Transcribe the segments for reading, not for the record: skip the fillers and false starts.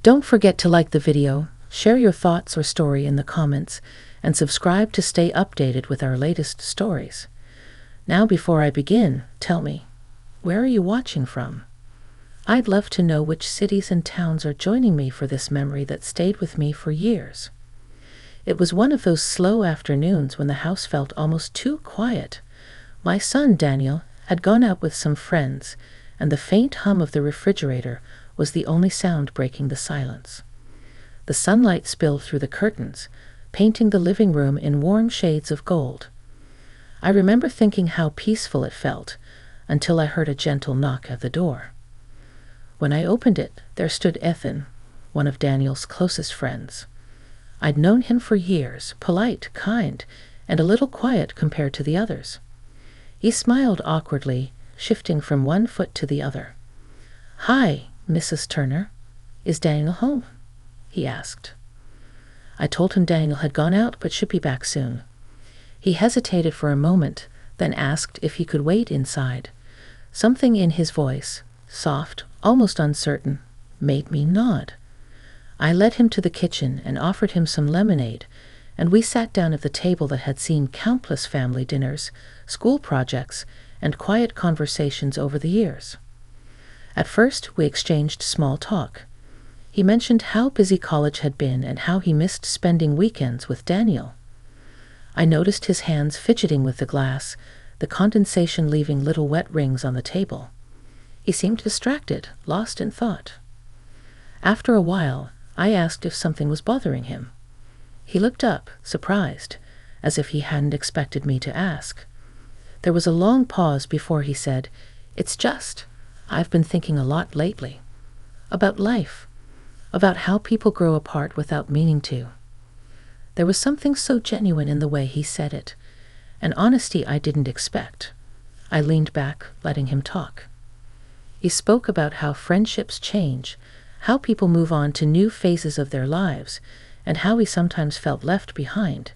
Don't forget to like the video, share your thoughts or story in the comments, and subscribe to stay updated with our latest stories. Now, before I begin, tell me, where are you watching from? I'd love to know which cities and towns are joining me for this memory that stayed with me for years. It was one of those slow afternoons when the house felt almost too quiet. My son, Daniel, had gone out with some friends, and the faint hum of the refrigerator was the only sound breaking the silence. The sunlight spilled through the curtains, painting the living room in warm shades of gold. I remember thinking how peaceful it felt, until I heard a gentle knock at the door. When I opened it, there stood Ethan, one of Daniel's closest friends. I'd known him for years, polite, kind, and a little quiet compared to the others. He smiled awkwardly, shifting from one foot to the other. "Hi, Mrs. Turner. Is Daniel home?" he asked. I told him Daniel had gone out but should be back soon. He hesitated for a moment, then asked if he could wait inside. Something in his voice, soft, almost uncertain, made me nod. I led him to the kitchen and offered him some lemonade, and we sat down at the table that had seen countless family dinners, school projects, and quiet conversations over the years. At first, we exchanged small talk. He mentioned how busy college had been and how he missed spending weekends with Daniel. I noticed his hands fidgeting with the glass, the condensation leaving little wet rings on the table. He seemed distracted, lost in thought. After a while, I asked if something was bothering him. He looked up, surprised, as if he hadn't expected me to ask. There was a long pause before he said, I've been thinking a lot lately. About life. About how people grow apart without meaning to." There was something so genuine in the way he said it, an honesty I didn't expect. I leaned back, letting him talk. He spoke about how friendships change, how people move on to new phases of their lives, and how he sometimes felt left behind.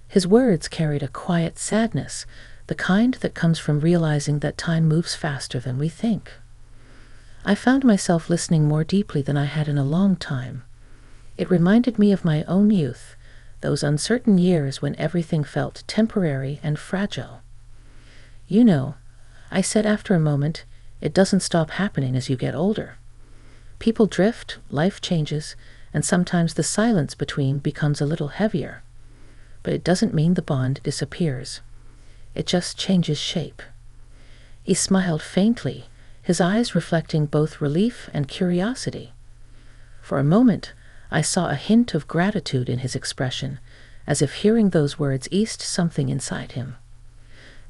His words carried a quiet sadness, the kind that comes from realizing that time moves faster than we think. I found myself listening more deeply than I had in a long time. It reminded me of my own youth, those uncertain years when everything felt temporary and fragile. "You know," I said after a moment, "it doesn't stop happening as you get older. People drift, life changes, and sometimes the silence between becomes a little heavier. But it doesn't mean the bond disappears. It just changes shape." He smiled faintly, his eyes reflecting both relief and curiosity. For a moment, I saw a hint of gratitude in his expression, as if hearing those words eased something inside him.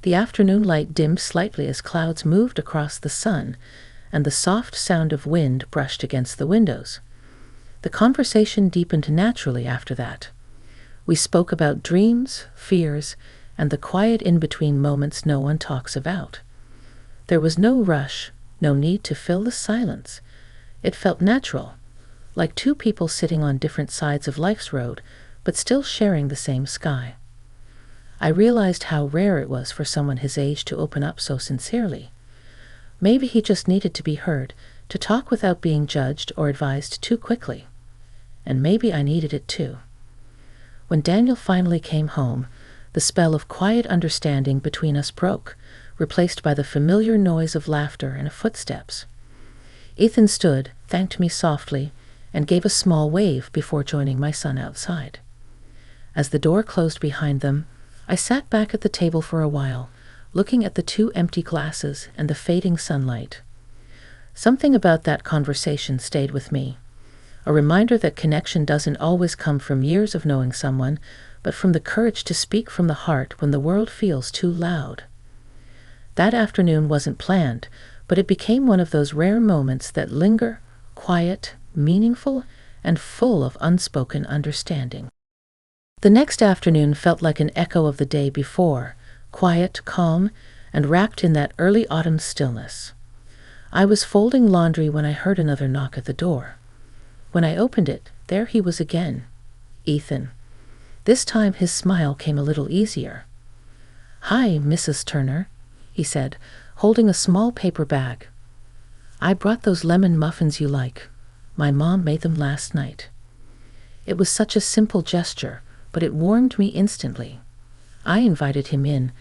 The afternoon light dimmed slightly as clouds moved across the sun, and the soft sound of wind brushed against the windows. The conversation deepened naturally after that. We spoke about dreams, fears, and the quiet in-between moments no one talks about. There was no rush, no need to fill the silence. It felt natural, like two people sitting on different sides of life's road, but still sharing the same sky. I realized how rare it was for someone his age to open up so sincerely. Maybe he just needed to be heard, to talk without being judged or advised too quickly. And maybe I needed it too. When Daniel finally came home, the spell of quiet understanding between us broke, replaced by the familiar noise of laughter and footsteps. Ethan stood, thanked me softly, and gave a small wave before joining my son outside. As the door closed behind them, I sat back at the table for a while, looking at the two empty glasses and the fading sunlight. Something about that conversation stayed with me, a reminder that connection doesn't always come from years of knowing someone, but from the courage to speak from the heart when the world feels too loud. That afternoon wasn't planned, but it became one of those rare moments that linger, quiet, meaningful, and full of unspoken understanding. The next afternoon felt like an echo of the day before, quiet, calm, and wrapped in that early autumn stillness. I was folding laundry when I heard another knock at the door. When I opened it, there he was again, Ethan. This time his smile came a little easier. "Hi, Mrs. Turner," he said, holding a small paper bag. "I brought those lemon muffins you like. My mom made them last night." It was such a simple gesture, but it warmed me instantly. I invited him in,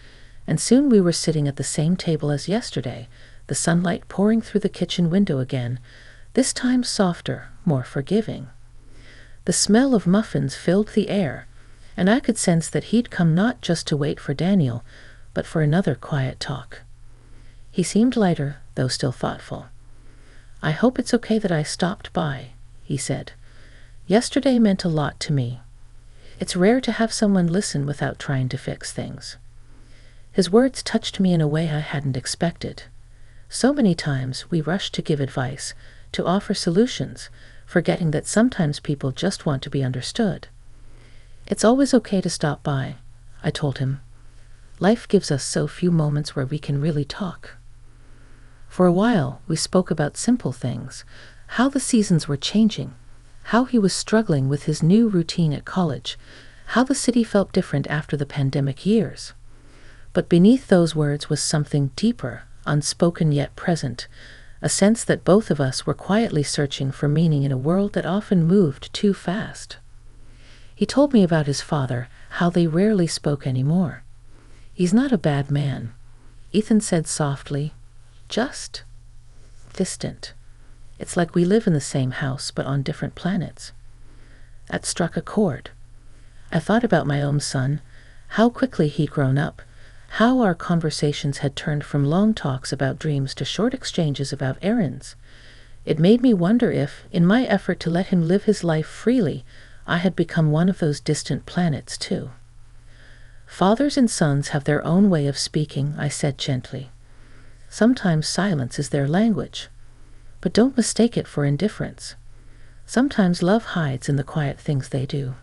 and soon we were sitting at the same table as yesterday, the sunlight pouring through the kitchen window again, this time softer, more forgiving. The smell of muffins filled the air, and I could sense that he'd come not just to wait for Daniel, but for another quiet talk. He seemed lighter, though still thoughtful. "I hope it's okay that I stopped by," he said. "Yesterday meant a lot to me. It's rare to have someone listen without trying to fix things." His words touched me in a way I hadn't expected. So many times we rush to give advice, to offer solutions, forgetting that sometimes people just want to be understood. "It's always okay to stop by," I told him. "Life gives us so few moments where we can really talk." For a while, we spoke about simple things, how the seasons were changing, how he was struggling with his new routine at college, how the city felt different after the pandemic years. But beneath those words was something deeper, unspoken yet present, a sense that both of us were quietly searching for meaning in a world that often moved too fast. He told me about his father, how they rarely spoke anymore. "He's not a bad man," Ethan said softly, "just distant. It's like we live in the same house but on different planets." That struck a chord. I thought about my own son, how quickly he'd grown up, how our conversations had turned from long talks about dreams to short exchanges about errands. It made me wonder if, in my effort to let him live his life freely, I had become one of those distant planets too. "Fathers and sons have their own way of speaking," I said gently. "Sometimes silence is their language. But don't mistake it for indifference. Sometimes love hides in the quiet things they do."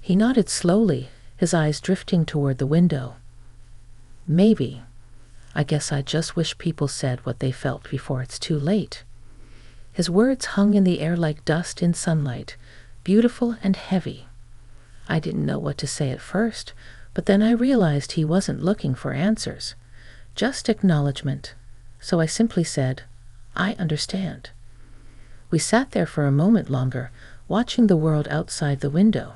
He nodded slowly, his eyes drifting toward the window. "Maybe. I guess I just wish people said what they felt before it's too late." His words hung in the air like dust in sunlight, beautiful and heavy. I didn't know what to say at first, but then I realized he wasn't looking for answers, just acknowledgement. So I simply said, "I understand." We sat there for a moment longer, watching the world outside the window.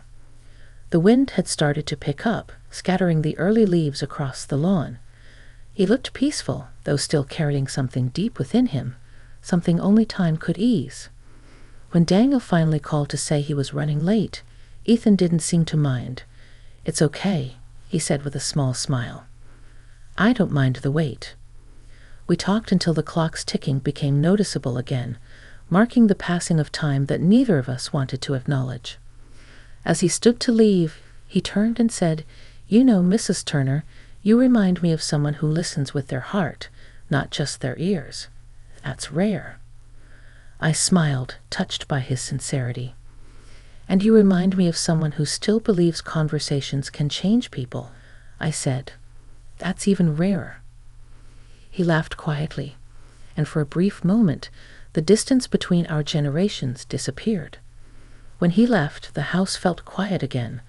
The wind had started to pick up, scattering the early leaves across the lawn. He looked peaceful, though still carrying something deep within him, something only time could ease. When Daniel finally called to say he was running late, Ethan didn't seem to mind. "It's okay," he said with a small smile. "I don't mind the wait." We talked until the clock's ticking became noticeable again, marking the passing of time that neither of us wanted to acknowledge. As he stood to leave, he turned and said, "You know, Mrs. Turner, you remind me of someone who listens with their heart, not just their ears. That's rare." I smiled, touched by his sincerity. "And you remind me of someone who still believes conversations can change people," I said. "That's even rarer." He laughed quietly, and for a brief moment, the distance between our generations disappeared. When he left, the house felt quiet again,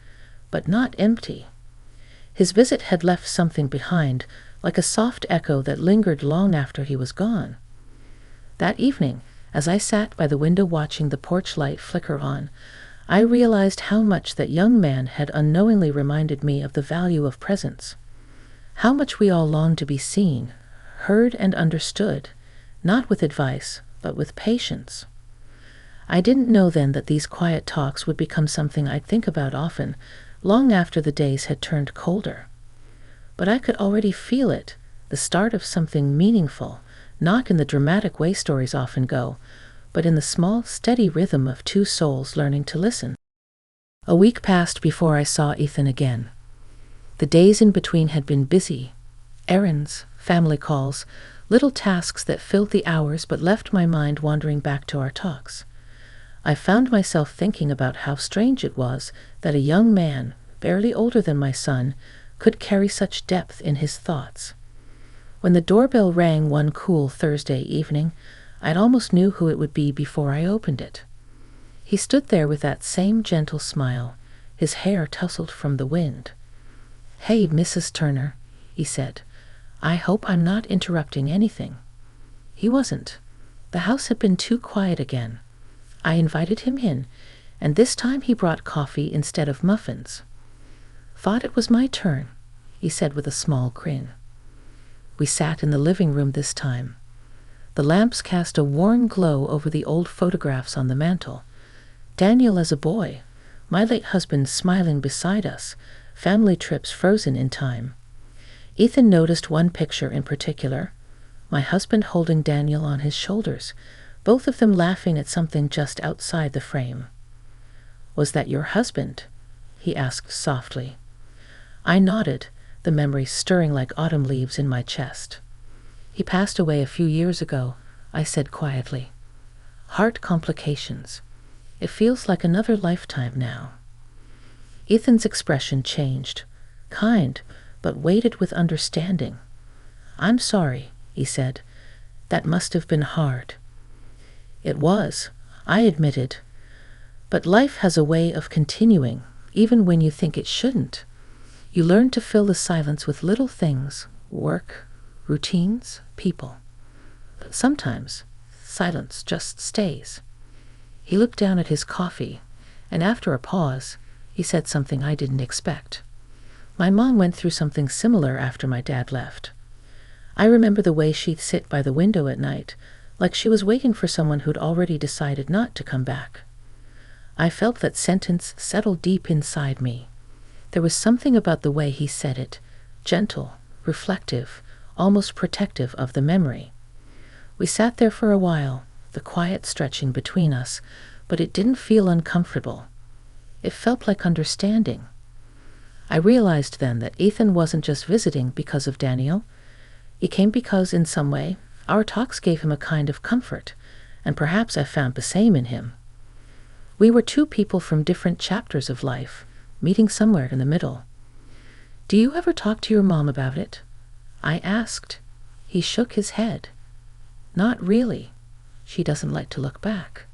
but not empty. His visit had left something behind, like a soft echo that lingered long after he was gone. That evening, as I sat by the window watching the porch light flicker on, I realized how much that young man had unknowingly reminded me of the value of presence. How much we all long to be seen, heard and understood, not with advice, but with patience. I didn't know then that these quiet talks would become something I'd think about often, long after the days had turned colder. But I could already feel it, the start of something meaningful, not in the dramatic way stories often go, but in the small, steady rhythm of two souls learning to listen. A week passed before I saw Ethan again. The days in between had been busy. Errands, family calls, little tasks that filled the hours but left my mind wandering back to our talks. I found myself thinking about how strange it was that a young man, barely older than my son, could carry such depth in his thoughts. When the doorbell rang one cool Thursday evening, I'd almost knew who it would be before I opened it. He stood there with that same gentle smile, his hair tousled from the wind. "Hey, Mrs. Turner," he said. "I hope I'm not interrupting anything." He wasn't. The house had been too quiet again. I invited him in, and this time he brought coffee instead of muffins. "Thought it was my turn," he said with a small grin. We sat in the living room this time. The lamps cast a warm glow over the old photographs on the mantel. Daniel as a boy, my late husband smiling beside us, family trips frozen in time. Ethan noticed one picture in particular, my husband holding Daniel on his shoulders, both of them laughing at something just outside the frame. "Was that your husband?" he asked softly. I nodded, the memory stirring like autumn leaves in my chest. "He passed away a few years ago," I said quietly. "Heart complications. It feels like another lifetime now." Ethan's expression changed, kind, but weighted with understanding. "I'm sorry," he said. "That must have been hard." "It was," I admitted. "But life has a way of continuing, even when you think it shouldn't. You learn to fill the silence with little things, work, routines, people. But sometimes silence just stays." He looked down at his coffee, and after a pause, he said something I didn't expect. "My mom went through something similar after my dad left. I remember the way she'd sit by the window at night, like she was waiting for someone who'd already decided not to come back." I felt that sentence settle deep inside me. There was something about the way he said it, gentle, reflective, almost protective of the memory. We sat there for a while, the quiet stretching between us, but it didn't feel uncomfortable. It felt like understanding. I realized then that Ethan wasn't just visiting because of Daniel. He came because, in some way, our talks gave him a kind of comfort, and perhaps I found the same in him. We were two people from different chapters of life, meeting somewhere in the middle. "Do you ever talk to your mom about it?" I asked. He shook his head. "Not really. She doesn't like to look back.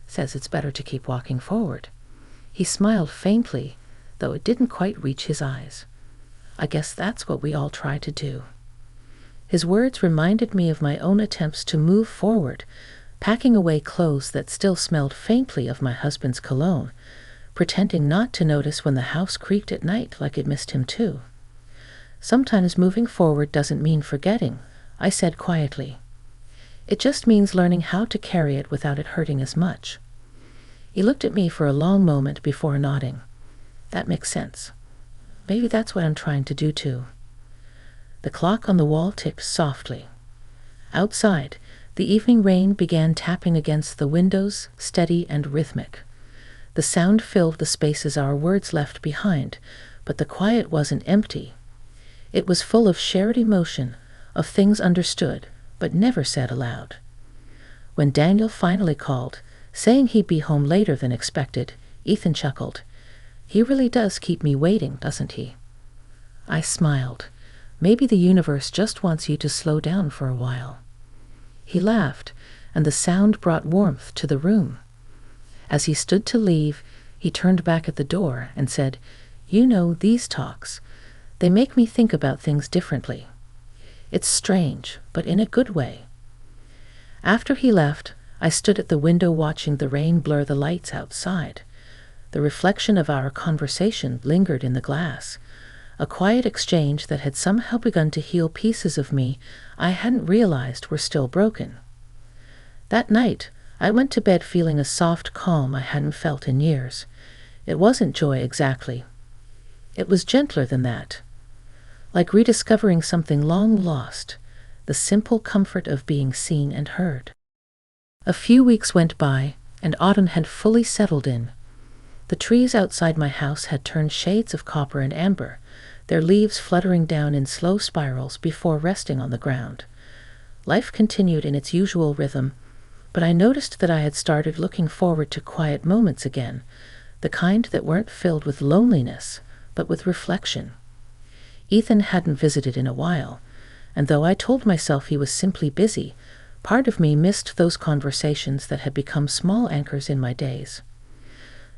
Says it's better to keep walking forward." He smiled faintly, though it didn't quite reach his eyes. "I guess that's what we all try to do." His words reminded me of my own attempts to move forward, packing away clothes that still smelled faintly of my husband's cologne, pretending not to notice when the house creaked at night like it missed him too. "Sometimes moving forward doesn't mean forgetting," I said quietly. "It just means learning how to carry it without it hurting as much." He looked at me for a long moment before nodding. "That makes sense. Maybe that's what I'm trying to do too." The clock on the wall ticked softly. Outside, the evening rain began tapping against the windows, steady and rhythmic. The sound filled the spaces our words left behind, but the quiet wasn't empty. It was full of shared emotion, of things understood, but never said aloud. When Daniel finally called, saying he'd be home later than expected, Ethan chuckled. "He really does keep me waiting, doesn't he?" I smiled. Maybe the universe just wants you to slow down for a while. He laughed, and the sound brought warmth to the room. As he stood to leave, he turned back at the door and said, "You know, these talks, they make me think about things differently. It's strange, but in a good way." After he left, I stood at the window watching the rain blur the lights outside. The reflection of our conversation lingered in the glass, a quiet exchange that had somehow begun to heal pieces of me I hadn't realized were still broken. That night, I went to bed feeling a soft calm I hadn't felt in years. It wasn't joy exactly. It was gentler than that. Like rediscovering something long lost, the simple comfort of being seen and heard. A few weeks went by, and autumn had fully settled in. The trees outside my house had turned shades of copper and amber, their leaves fluttering down in slow spirals before resting on the ground. Life continued in its usual rhythm, but I noticed that I had started looking forward to quiet moments again, the kind that weren't filled with loneliness, but with reflection. Ethan hadn't visited in a while, and though I told myself he was simply busy, part of me missed those conversations that had become small anchors in my days.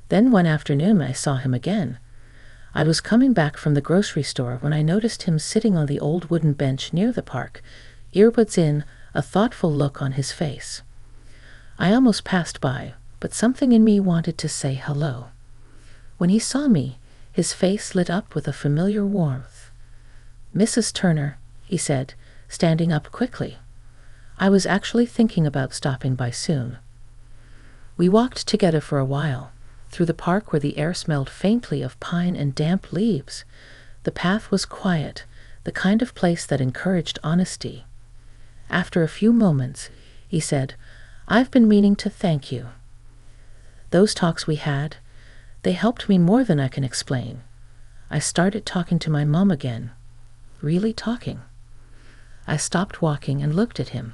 Then one afternoon I saw him again. I was coming back from the grocery store when I noticed him sitting on the old wooden bench near the park, earbuds in, a thoughtful look on his face. I almost passed by, but something in me wanted to say hello. When he saw me, his face lit up with a familiar warmth. "Mrs. Turner," he said, standing up quickly. "I was actually thinking about stopping by soon." We walked together for a while, through the park where the air smelled faintly of pine and damp leaves. The path was quiet, the kind of place that encouraged honesty. After a few moments, he said, "I've been meaning to thank you." Those talks we had, they helped me more than I can explain. I started talking to my mom again. Really talking. I stopped walking and looked at him.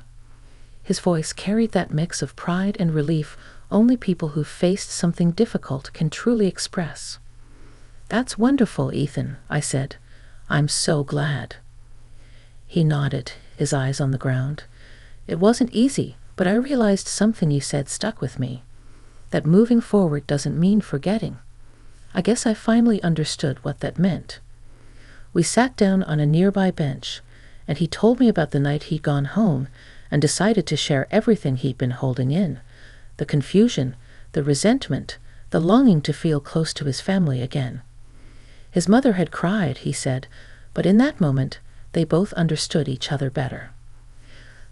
His voice carried that mix of pride and relief only people who've faced something difficult can truly express. "That's wonderful, Ethan," I said. "I'm so glad." He nodded, his eyes on the ground. "It wasn't easy, but I realized something you said stuck with me. That moving forward doesn't mean forgetting. I guess I finally understood what that meant." We sat down on a nearby bench, and he told me about the night he'd gone home and decided to share everything he'd been holding in. The confusion, the resentment, the longing to feel close to his family again. His mother had cried, he said, but in that moment, they both understood each other better.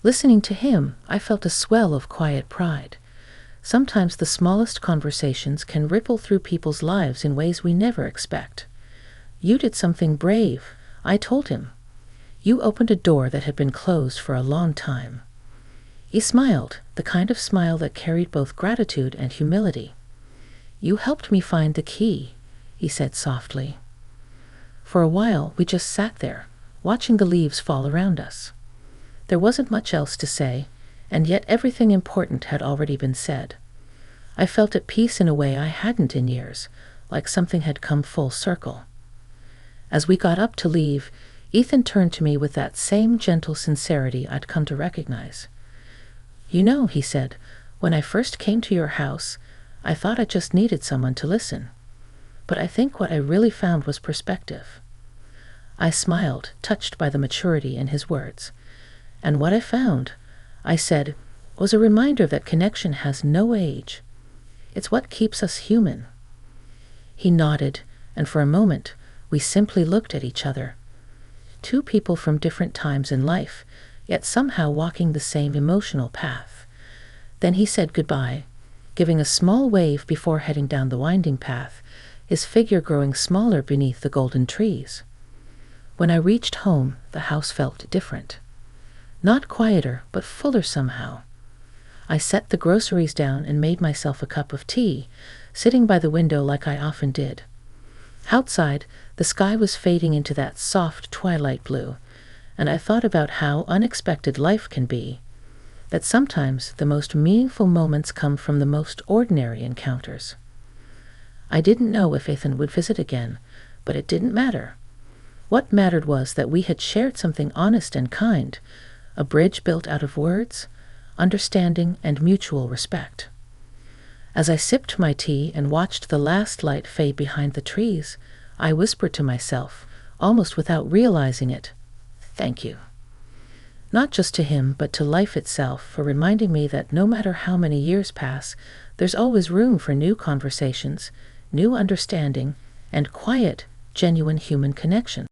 Listening to him, I felt a swell of quiet pride. Sometimes the smallest conversations can ripple through people's lives in ways we never expect. "You did something brave," I told him. "You opened a door that had been closed for a long time." He smiled, the kind of smile that carried both gratitude and humility. "You helped me find the key," he said softly. For a while, we just sat there, watching the leaves fall around us. There wasn't much else to say, and yet everything important had already been said. I felt at peace in a way I hadn't in years, like something had come full circle. As we got up to leave, Ethan turned to me with that same gentle sincerity I'd come to recognize. "You know," he said, "when I first came to your house, I thought I just needed someone to listen. But I think what I really found was perspective." I smiled, touched by the maturity in his words. "And what I found," I said, "was a reminder that connection has no age. It's what keeps us human." He nodded, and for a moment, we simply looked at each other. Two people from different times in life, yet somehow walking the same emotional path. Then he said goodbye, giving a small wave before heading down the winding path, his figure growing smaller beneath the golden trees. When I reached home, the house felt different. Not quieter, but fuller somehow. I set the groceries down and made myself a cup of tea, sitting by the window like I often did. Outside, the sky was fading into that soft twilight blue, and I thought about how unexpected life can be, that sometimes the most meaningful moments come from the most ordinary encounters. I didn't know if Ethan would visit again, but it didn't matter. What mattered was that we had shared something honest and kind, a bridge built out of words, understanding, and mutual respect. As I sipped my tea and watched the last light fade behind the trees, I whispered to myself, almost without realizing it, "Thank you." Not just to him, but to life itself, for reminding me that no matter how many years pass, there's always room for new conversations, new understanding, and quiet, genuine human connection.